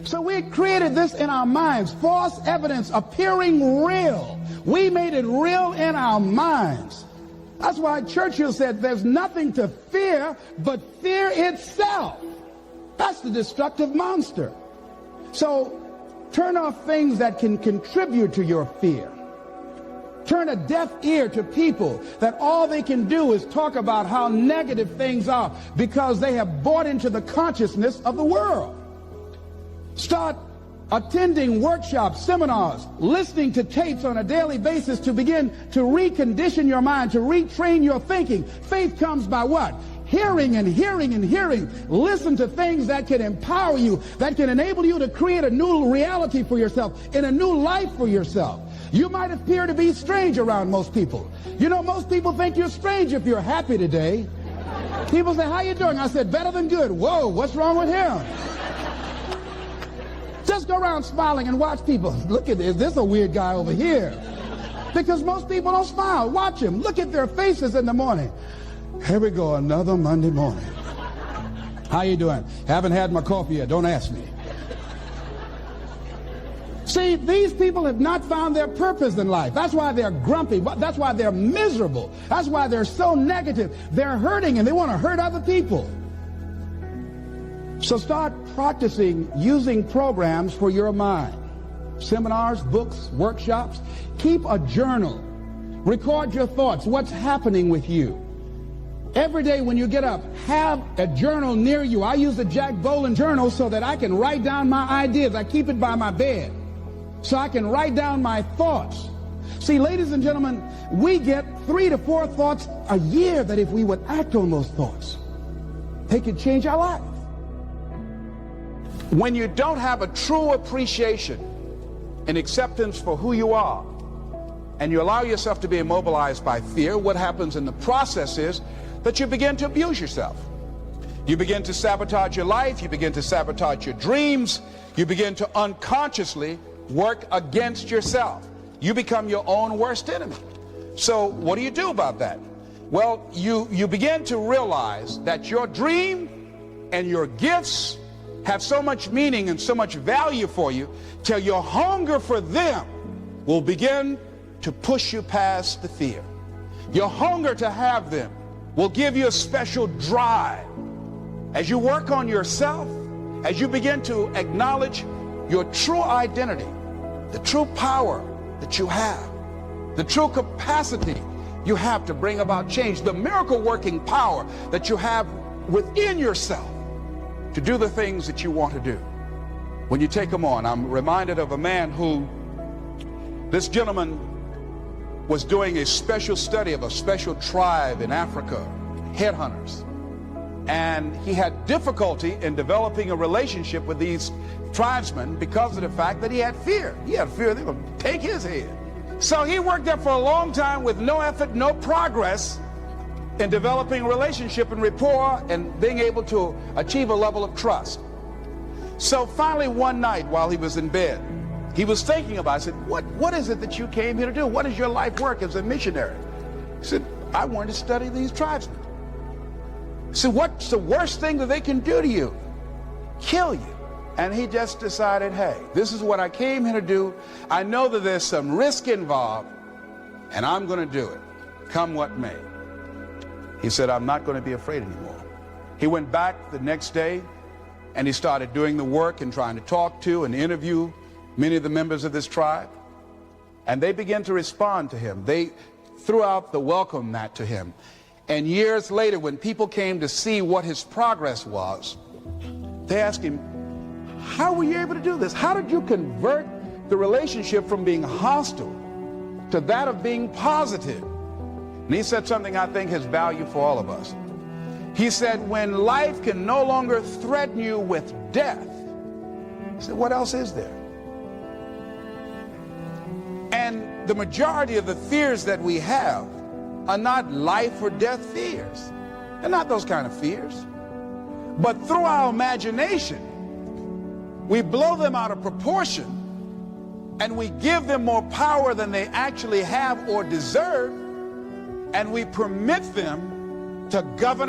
So we created this in our minds, false evidence appearing real. We made it real in our minds. That's why Churchill said there's nothing to fear but fear itself. That's the destructive monster. So turn off things that can contribute to your fear. Turn a deaf ear to people that all they can do is talk about how negative things are because they have bought into the consciousness of the world. Start attending workshops, seminars, listening to tapes on a daily basis to begin to recondition your mind, to retrain your thinking. Faith comes by what? Hearing and hearing and hearing. Listen to things that can empower you, that can enable you to create a new reality for yourself and a new life for yourself. You might appear to be strange around most people. You know, most people think you're strange if you're happy today. People say, how you doing? I said, better than good. Whoa, what's wrong with him? Just go around smiling and watch people. Look at this. This is a weird guy over here. Because most people don't smile. Watch them. Look at their faces in the morning. Here we go, another Monday morning. How you doing? Haven't had my coffee yet. Don't ask me. See, these people have not found their purpose in life. That's why they're grumpy. That's why they're miserable. That's why they're so negative. They're hurting and they want to hurt other people. So start practicing using programs for your mind. Seminars, books, workshops. Keep a journal. Record your thoughts. What's happening with you? Every day when you get up, have a journal near you. I use the Jack Boland journal so that I can write down my ideas. I keep it by my bed so I can write down my thoughts. See, ladies and gentlemen, we get 3 to 4 thoughts a year that if we would act on those thoughts, they could change our life. When you don't have a true appreciation and acceptance for who you are, and you allow yourself to be immobilized by fear, what happens in the process is that you begin to abuse yourself. You begin to sabotage your life. You begin to sabotage your dreams. You begin to unconsciously work against yourself. You become your own worst enemy. So what do you do about that? Well, you begin to realize that your dream and your gifts have so much meaning and so much value for you till your hunger for them will begin to push you past the fear. Your hunger to have them will give you a special drive. As you work on yourself, as you begin to acknowledge your true identity, the true power that you have, the true capacity you have to bring about change, the miracle working power that you have within yourself to do the things that you want to do. When you take them on, I'm reminded of a man who, this gentleman was doing a special study of a special tribe in Africa, headhunters. And he had difficulty in developing a relationship with these tribesmen because of the fact that he had fear. He had fear they were going to take his head. So he worked there for a long time with no effort, no progress in developing a relationship and rapport and being able to achieve a level of trust. So finally one night while he was in bed, he was thinking about it. I said, what is it that you came here to do? What is your life work as a missionary? He said, I wanted to study these tribesmen. He said, what's the worst thing that they can do to you? Kill you. And he just decided, hey, this is what I came here to do. I know that there's some risk involved, and I'm going to do it, come what may. He said, I'm not going to be afraid anymore. He went back the next day, and he started doing the work and trying to talk to and interview many of the members of this tribe. And they began to respond to him. They threw out the welcome mat to him. And years later, when people came to see what his progress was, they asked him, how were you able to do this? How did you convert the relationship from being hostile to that of being positive? And he said something I think has value for all of us. He said, when life can no longer threaten you with death, he said, what else is there? And the majority of the fears that we have are not life or death fears. They're not those kind of fears. But through our imagination, we blow them out of proportion and we give them more power than they actually have or deserve, and we permit them to govern